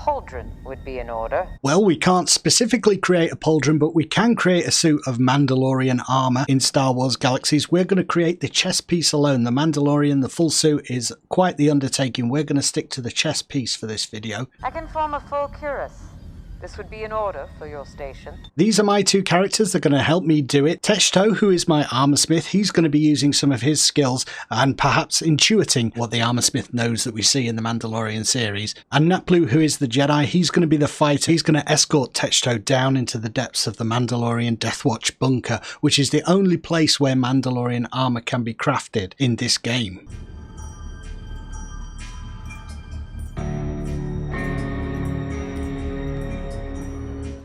pauldron would be in order. Well, we can't specifically create a pauldron, but we can create a suit of Mandalorian armor in Star Wars Galaxies. We're going to create the chest piece alone. The Mandalorian, the full suit, is quite the undertaking. We're going to stick to the chest piece for this video. I can form a full cuirass. This would be in order for your station. These are my two characters. They're going to help me do it. Techto, who is my armorsmith, he's going to be using some of his skills and perhaps intuiting what the armorsmith knows that we see in the Mandalorian series. And Napyet, who is the Jedi, he's going to be the fighter. He's going to escort Techto down into the depths of the Mandalorian Death Watch Bunker, which is the only place where Mandalorian armor can be crafted in this game.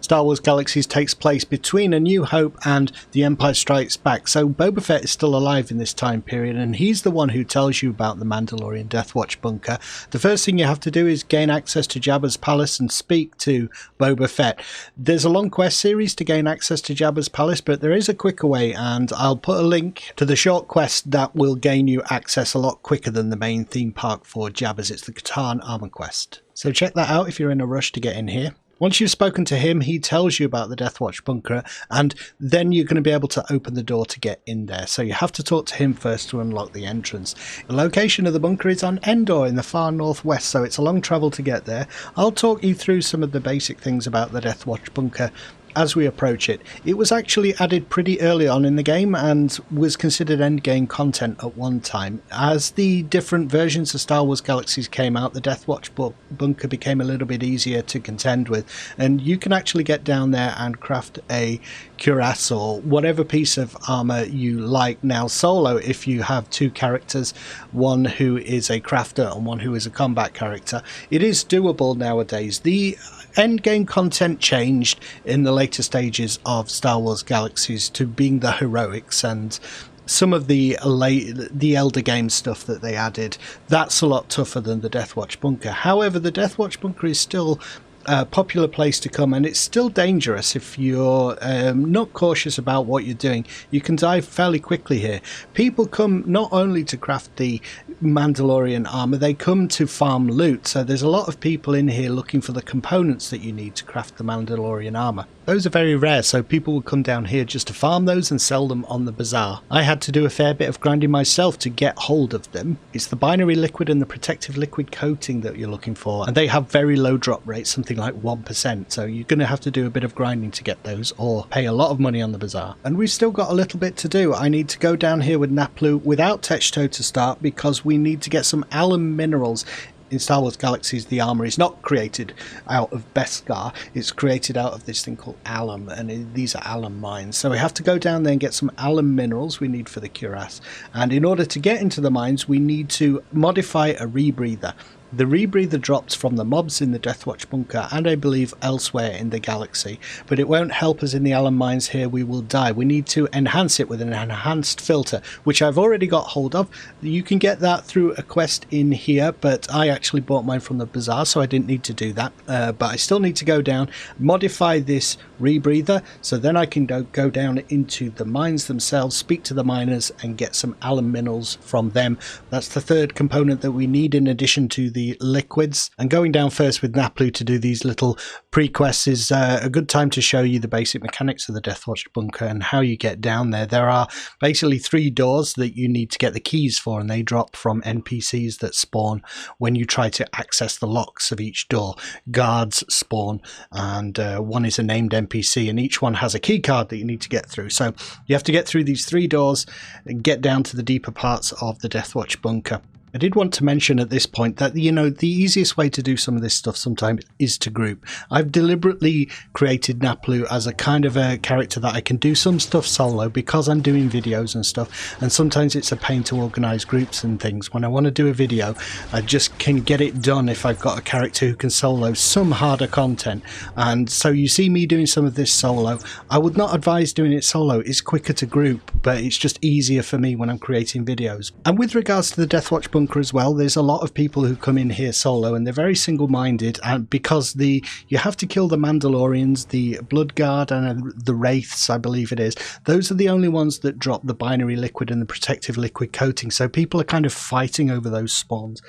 Star Wars Galaxies takes place between A New Hope and The Empire Strikes Back, so Boba Fett is still alive in this time period, and he's the one who tells you about the Mandalorian Death Watch Bunker. The first thing you have to do is gain access to Jabba's palace and speak to Boba Fett. There's a long quest series to gain access to Jabba's palace, but there is a quicker way, and I'll put a link to the short quest that will gain you access a lot quicker than the main theme park for Jabba's. It's the Katarn Armor Quest. So check that out if you're in a rush to get in here. Once you've spoken to him, he tells you about the Death Watch Bunker, and then you're going to be able to open the door to get in there. So you have to talk to him first to unlock the entrance. The location of the bunker is on Endor in the far northwest, so it's a long travel to get there. I'll talk you through some of the basic things about the Death Watch Bunker as we approach it. It was actually added pretty early on in the game and was considered endgame content at one time. As the different versions of Star Wars Galaxies came out, the Death Watch Bunker became a little bit easier to contend with, and you can actually get down there and craft a cuirass or whatever piece of armor you like now solo if you have two characters, one who is a crafter and one who is a combat character. It is doable nowadays. The endgame content changed in the later stages of Star Wars Galaxies to being the heroics and some of the Elder Game stuff that they added. That's a lot tougher than the Death Watch Bunker. However, the Death Watch Bunker is still a popular place to come, and it's still dangerous if you're not cautious about what you're doing. You can die fairly quickly here. People come not only to craft the Mandalorian armor, they come to farm loot, so there's a lot of people in here looking for the components that you need to craft the Mandalorian armor. Those are very rare, so people will come down here just to farm those and sell them on the bazaar. I had to do a fair bit of grinding myself to get hold of them. It's the binary liquid and the protective liquid coating that you're looking for, and they have very low drop rates, something like 1%, so you're going to have to do a bit of grinding to get those or pay a lot of money on the bazaar. And we've still got a little bit to do. I need to go down here with Napyet without Techto to start because we need to get some alum minerals. In Star Wars Galaxies, the armor is not created out of Beskar, it's created out of this thing called alum, and these are alum mines. So we have to go down there and get some alum minerals we need for the cuirass. And in order to get into the mines, we need to modify a rebreather. The rebreather drops from the mobs in the Death Watch Bunker and I believe elsewhere in the galaxy, but it won't help us in the alum mines here. We will die. We need to enhance it with an enhanced filter, which I've already got hold of. You can get that through a quest in here, but I actually bought mine from the bazaar, so I didn't need to do that. But I still need to go down, modify this rebreather, so then I can go down into the mines themselves, speak to the miners and get some alum minerals from them. That's the third component that we need in addition to the liquids. And going down first with Napyet to do these little pre-quests is a good time to show you the basic mechanics of the Death Watch Bunker and how you get down there. There are basically 3 doors that you need to get the keys for, and they drop from NPCs that spawn when you try to access the locks of each door. Guards spawn, and one is a named NPC, and each one has a key card that you need to get through. So you have to get through these 3 doors and get down to the deeper parts of the Death Watch Bunker. I did want to mention at this point that, you know, the easiest way to do some of this stuff sometimes is to group. I've deliberately created Napyet as a kind of a character that I can do some stuff solo because I'm doing videos and stuff, and sometimes it's a pain to organise groups and things. When I want to do a video, I just can get it done if I've got a character who can solo some harder content. And so you see me doing some of this solo. I would not advise doing it solo. It's quicker to group, but it's just easier for me when I'm creating videos. And with regards to the Death Watch Bunker bunker as well. There's a lot of people who come in here solo, and they're very single-minded, and because you have to kill the Mandalorians, the Blood Guard, and the Wraiths, I believe it is. Those are the only ones that drop the binary liquid and the protective liquid coating, so people are kind of fighting over those spawns.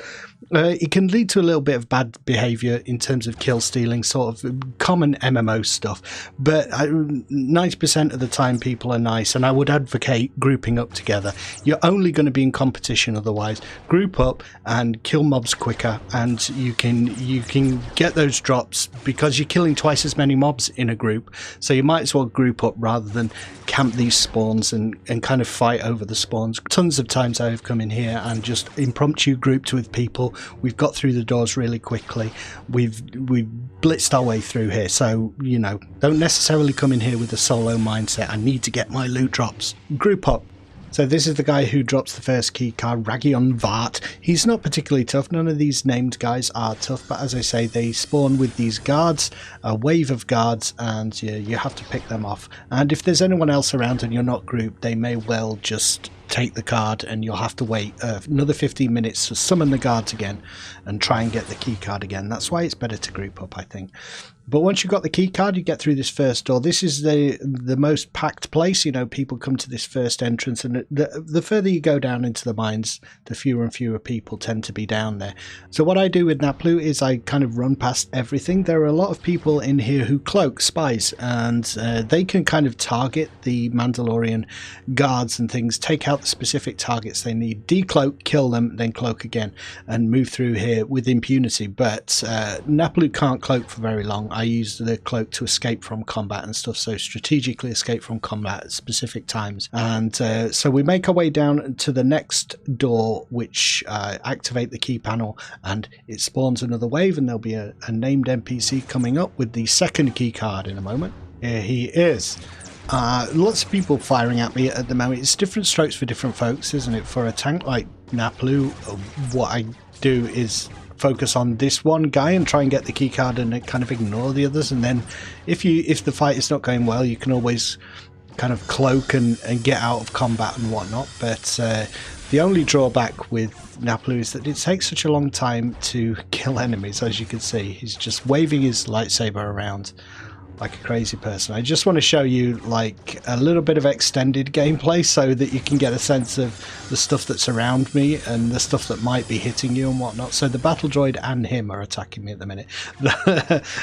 It can lead to a little bit of bad behavior in terms of kill stealing, sort of common MMO stuff, but 90% of the time people are nice, and I would advocate grouping up together. You're only going to be in competition otherwise. Group up and kill mobs quicker, and you can get those drops because you're killing twice as many mobs in a group, so you might as well group up rather than camp these spawns and kind of fight over the spawns. Tons of times I have come in here and just impromptu grouped with people. We've got through the doors really quickly. We've blitzed our way through here, so you know, don't necessarily come in here with a solo mindset. I need to get my loot drops. Group up. So this is the guy who drops the first key card, Ragion Vart. He's not particularly tough. None of these named guys are tough, but as I say, they spawn with these guards, a wave of guards, and you have to pick them off. And if there's anyone else around and you're not grouped, they may well just take the card, and you'll have to wait another 15 minutes to summon the guards again and try and get the key card again. That's why it's better to group up, I think. But once you've got the key card, you get through this first door. This is the most packed place. You know, people come to this first entrance, and the further you go down into the mines, the fewer and fewer people tend to be down there. So what I do with Naplu is I kind of run past everything. There are a lot of people in here who cloak spies, and they can kind of target the Mandalorian guards and things, take out the specific targets they need, decloak, kill them, then cloak again, and move through here with impunity. But Naplu can't cloak for very long. I use the cloak to escape from combat and stuff, so strategically escape from combat at specific times. And so we make our way down to the next door, which activate the key panel, and it spawns another wave, and there'll be a named NPC coming up with the second key card in a moment. Here he is. Lots of people firing at me at the moment. It's different strokes for different folks, isn't it? For a tank like Naplu, what I do is focus on this one guy and try and get the key card and kind of ignore the others, and then if the fight is not going well, you can always kind of cloak and get out of combat and whatnot. But the only drawback with Naplu is that it takes such a long time to kill enemies. As you can see, he's just waving his lightsaber around like a crazy person. I just want to show you like a little bit of extended gameplay so that you can get a sense of the stuff that's around me and the stuff that might be hitting you and whatnot. So the battle droid and him are attacking me at the minute.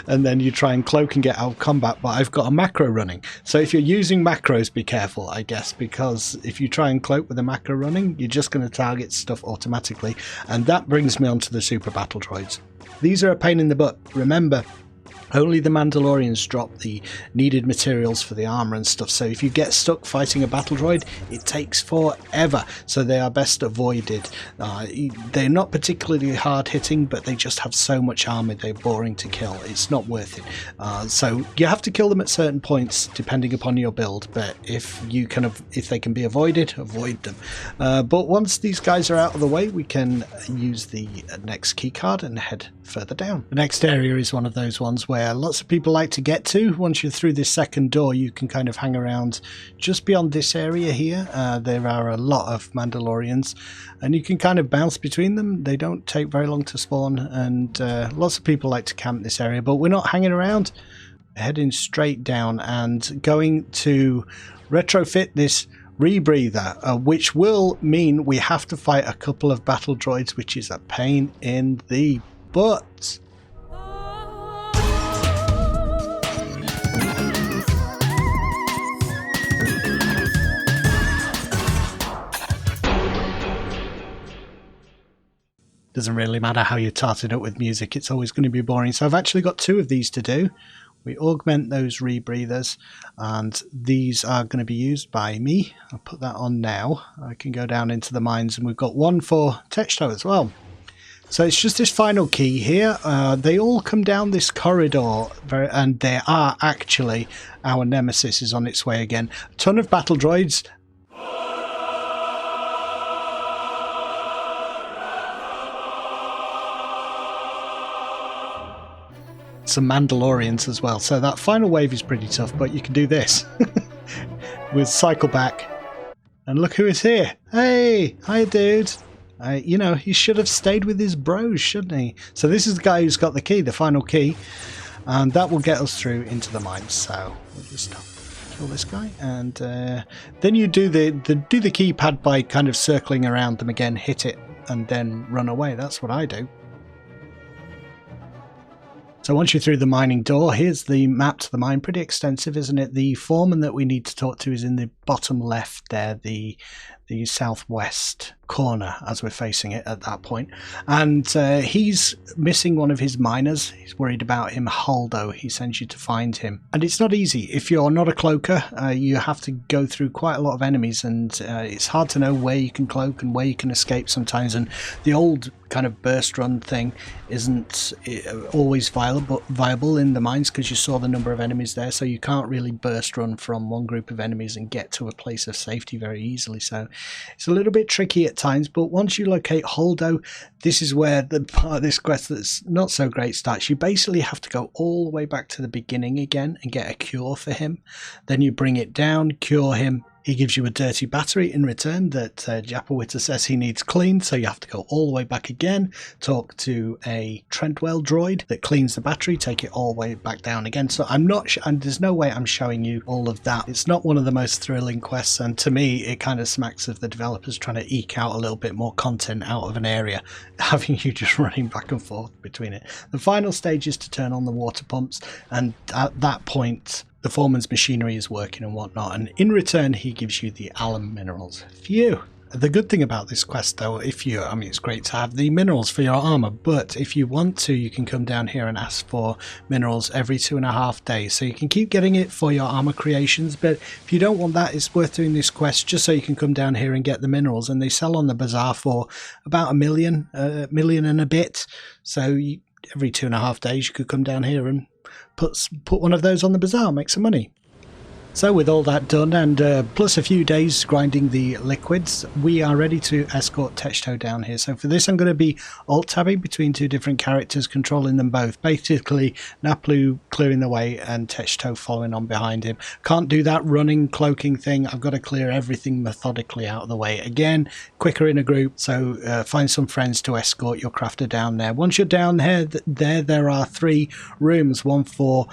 And then you try and cloak and get out of combat, but I've got a macro running. So if you're using macros, be careful, I guess, because if you try and cloak with a macro running, you're just going to target stuff automatically. And that brings me on to the super battle droids. These are a pain in the butt. Remember, only the Mandalorians drop the needed materials for the armor and stuff, so if you get stuck fighting a battle droid, it takes forever, so they are best avoided. They're not particularly hard hitting, but they just have so much armor, they're boring to kill. It's not worth it. So you have to kill them at certain points depending upon your build, but if they can be avoided, avoid them. But once these guys are out of the way, we can use the next key card and head further down. The next area is one of those ones where lots of people like to get to. Once you're through this second door, you can kind of hang around just beyond this area here. There are a lot of Mandalorians, and you can kind of bounce between them. They don't take very long to spawn, and lots of people like to camp this area, but we're not hanging around. We're heading straight down and going to retrofit this rebreather, which will mean we have to fight a couple of battle droids, which is a pain in the butt. Doesn't really matter how you tart it up with music, it's always going to be boring. So I've actually got two of these to do. We augment those rebreathers, and these are going to be used by me. I'll put that on now. I can go down into the mines, and we've got one for Techto as well. So it's just this final key here. They all come down this corridor, and there are actually, our nemesis is on its way again. A ton of battle droids. Some Mandalorians as well, so that final wave is pretty tough, but you can do this. We'll cycle back, and look who is here. Hey, hi dude. You know, he should have stayed with his bros, shouldn't he? So this is the guy who's got the key, the final key, and that will get us through into the mines. So we'll just kill this guy, and then you do the keypad by kind of circling around them again, hit it, and then run away. That's what I do. So once you're through the mining door, here's the map to the mine. Pretty extensive, isn't it? The foreman that we need to talk to is in the bottom left there, the southwest corner as we're facing it at that point. And he's missing one of his miners. He's worried about him. Holdo, he sends you to find him. And it's not easy. If you're not a cloaker, you have to go through quite a lot of enemies, and it's hard to know where you can cloak and where you can escape sometimes. And the old kind of burst run thing isn't always viable in the mines, because you saw the number of enemies there, so you can't really burst run from one group of enemies and get to a place of safety very easily. So it's a little bit tricky at times, but once you locate Holdo, this is where the part of this quest that's not so great starts. You basically have to go all the way back to the beginning again and get a cure for him. Then you bring it down, cure him. He gives you a dirty battery in return that Japawita says he needs cleaned, so you have to go all the way back again, talk to a Trentwell droid that cleans the battery, take it all the way back down again. So I'm not, and there's no way I'm showing you all of that. It's not one of the most thrilling quests, and to me it kind of smacks of the developers trying to eke out a little bit more content out of an area, having you just running back and forth between it. The final stage is to turn on the water pumps, and at that point the foreman's machinery is working and whatnot, and in return he gives you the alum minerals. Phew! The good thing about this quest though, I mean it's great to have the minerals for your armor, but if you want to, you can come down here and ask for minerals every 2.5 days, so you can keep getting it for your armor creations. But if you don't want that, it's worth doing this quest just so you can come down here and get the minerals, and they sell on the bazaar for about a million and a bit. So every 2.5 days you could come down here and put one of those on the bazaar, make some money. So with all that done, and plus a few days grinding the liquids, we are ready to escort Techto down here. So for this I'm going to be alt-tabbing between two different characters, controlling them both. Basically Naplu clearing the way and Techto following on behind him. Can't do that running, cloaking thing. I've got to clear everything methodically out of the way. Again, quicker in a group, so find some friends to escort your crafter down there. Once you're down here, there are 3 rooms, one for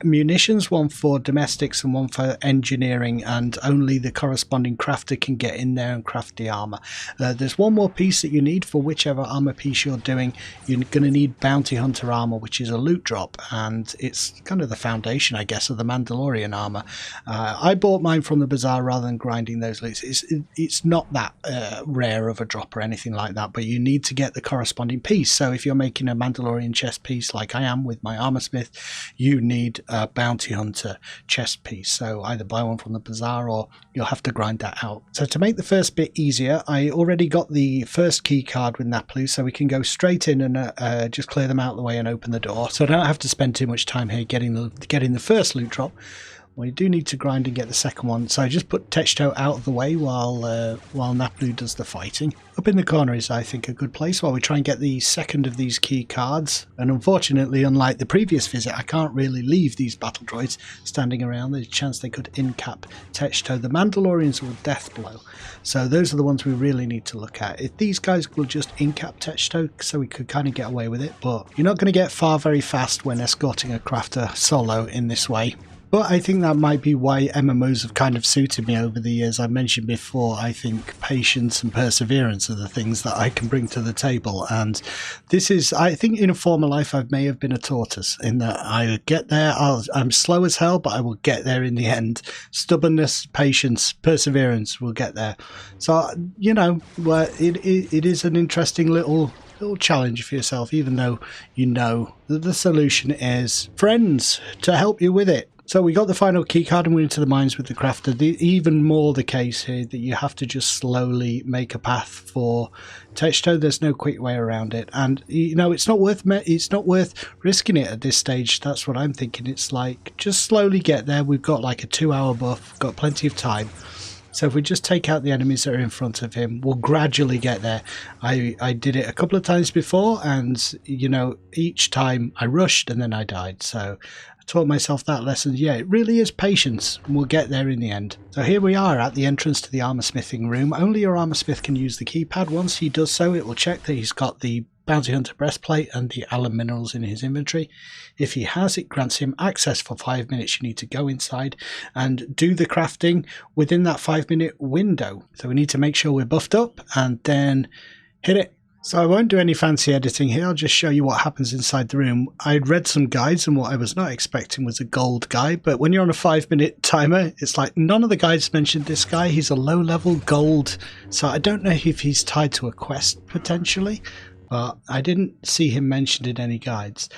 munitions, one for domestics, and one for engineering, and only the corresponding crafter can get in there and craft the armor. There's one more piece that you need for whichever armor piece you're doing. You're going to need bounty hunter armor, which is a loot drop, and it's kind of the foundation, I guess, of the Mandalorian armor. I bought mine from the bazaar rather than grinding those loots. It's not that rare of a drop or anything like that, but you need to get the corresponding piece. So if you're making a Mandalorian chest piece like I am with my Armorsmith, you need a bounty hunter chest piece. So either buy one from the bazaar or you'll have to grind that out. So to make the first bit easier, I already got the first key card with Naplu, so we can go straight in and just clear them out of the way and open the door. So I don't have to spend too much time here getting the first loot drop. We do need to grind and get the second one, so I just put Techto out of the way while Naplu does the fighting. Up in the corner is, I think, a good place while we try and get the second of these key cards. And unfortunately, unlike the previous visit, I can't really leave these battle droids standing around. There's a chance they could incap Techto. The Mandalorians will death blow, so those are the ones we really need to look at. If these guys will just incap Techto, so we could kind of get away with it, but you're not going to get far very fast when escorting a crafter solo in this way. But I think that might be why MMOs have kind of suited me over the years. I mentioned before, I think patience and perseverance are the things that I can bring to the table. And this is, I think in a former life, I may have been a tortoise in that I get there, I'm slow as hell, but I will get there in the end. Stubbornness, patience, perseverance will get there. So, you know, it is an interesting little challenge for yourself, even though you know that the solution is friends to help you with it. So we got the final keycard and we're into the mines with the crafter. Even more the case here that you have to just slowly make a path for Techto. There's no quick way around it, and you know it's not worth risking it at this stage. That's what I'm thinking. It's like just slowly get there. We've got like a 2-hour buff, got plenty of time. So if we just take out the enemies that are in front of him, we'll gradually get there. I did it a couple of times before, and you know each time I rushed and then I died. So taught myself that lesson. Yeah, it really is patience, and we'll get there in the end. So here we are at the entrance to the armor smithing room. Only your armor smith can use the keypad. Once he does so, it will check that he's got the Bounty Hunter breastplate and the alum minerals in his inventory. If he has, it grants him access for 5 minutes. You need to go inside and do the crafting within that 5-minute window. So we need to make sure we're buffed up and then hit it. So I won't do any fancy editing here, I'll just show you what happens inside the room. I'd read some guides and what I was not expecting was a gold guy, but when you're on a 5-minute timer, it's like none of the guides mentioned this guy. He's a low-level gold, so I don't know if he's tied to a quest potentially, but I didn't see him mentioned in any guides.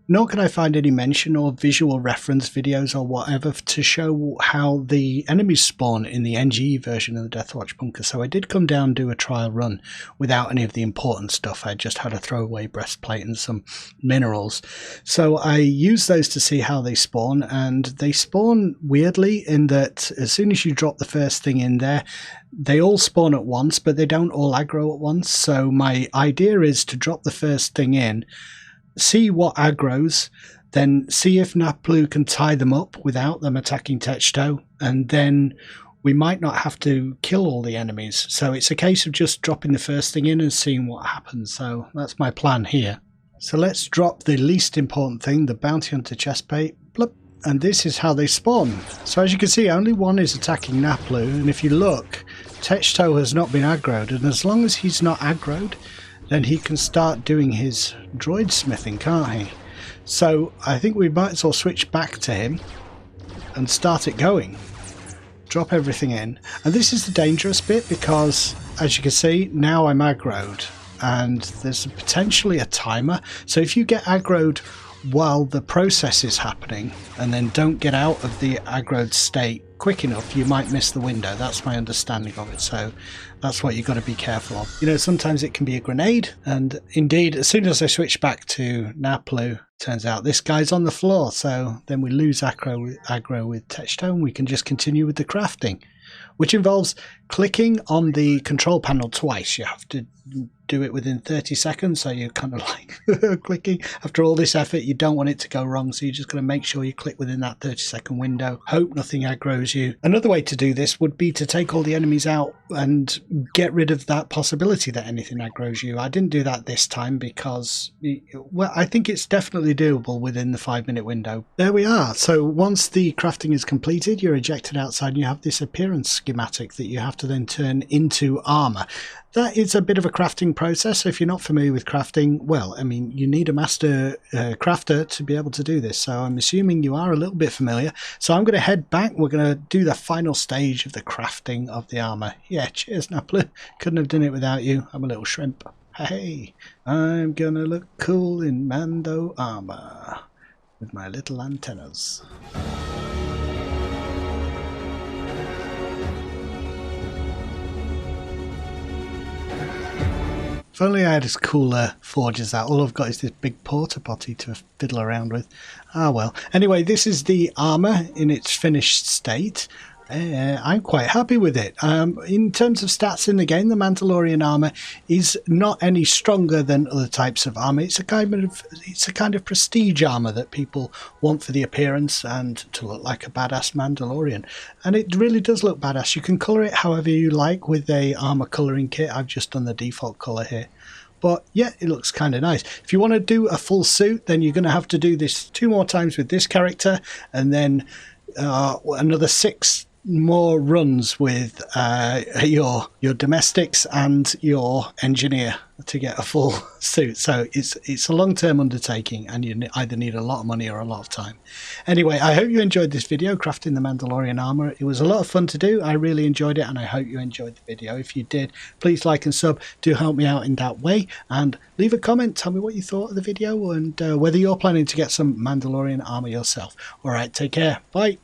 Nor can I find any mention or visual reference videos or whatever to show how the enemies spawn in the NGE version of the Death Watch Bunker. So I did come down and do a trial run without any of the important stuff. I just had a throwaway breastplate and some minerals. So I used those to see how they spawn, and they spawn weirdly in that as soon as you drop the first thing in there, they all spawn at once, but they don't all aggro at once. So my idea is to drop the first thing in, see what aggros, then see if Naplu can tie them up without them attacking Techto, and then we might not have to kill all the enemies. So it's a case of just dropping the first thing in and seeing what happens. So that's my plan here. So let's drop the least important thing, the Bounty Hunter chestplate. Bloop. And this is how they spawn. So as you can see, only one is attacking Naplu, and if you look, Techto has not been aggroed, and as long as he's not aggroed, then he can start doing his droid smithing, can't he? So I think we might as well switch back to him and start it going. Drop everything in. And this is the dangerous bit because, as you can see, now I'm aggroed and there's potentially a timer. So if you get aggroed while the process is happening and then don't get out of the aggroed state quick enough, you might miss the window. That's my understanding of it, so that's what you've got to be careful of. You know, sometimes it can be a grenade, and indeed as soon as I switch back to Naplu, turns out this guy's on the floor, so then we lose aggro with Techto and we can just continue with the crafting, which involves clicking on the control panel twice. You have to do it within 30 seconds, so you're kind of like clicking. After all this effort, you don't want it to go wrong, so you're just going to make sure you click within that 30-second window. Hope nothing aggroes you. Another way to do this would be to take all the enemies out and get rid of that possibility that anything aggroes you. I didn't do that this time because, well, I think it's definitely doable within the 5-minute window. There we are. So once the crafting is completed, you're ejected outside and you have this appearance schematic that you have to then turn into armor. That is a bit of a crafting process, so if you're not familiar with crafting, well, I mean, you need a master crafter to be able to do this, so I'm assuming you are a little bit familiar. So I'm going to head back, we're going to do the final stage of the crafting of the armor. Yeah, cheers, Naplu. Couldn't have done it without you. I'm a little shrimp. Hey, I'm going to look cool in Mando armor with my little antennas. If only I had as cooler forge as that. All I've got is this big porta potty to fiddle around with. Ah well. Anyway, this is the armour in its finished state. I'm quite happy with it. In terms of stats in the game, the Mandalorian armour is not any stronger than other types of armour. It's a kind of prestige armour that people want for the appearance and to look like a badass Mandalorian. And it really does look badass. You can colour it however you like with a armour colouring kit. I've just done the default colour here. But yeah, it looks kind of nice. If you want to do a full suit, then you're going to have to do this 2 more times with this character, and then another 6 more runs with your domestics and your engineer to get a full suit. So it's a long-term undertaking, and you either need a lot of money or a lot of time. Anyway, I hope you enjoyed this video, crafting the Mandalorian armor. It was a lot of fun to do. I really enjoyed it, and I hope you enjoyed the video. If you did, please like and sub. Do help me out in that way, and leave a comment. Tell me what you thought of the video and whether you're planning to get some Mandalorian armor yourself. All right, take care. Bye.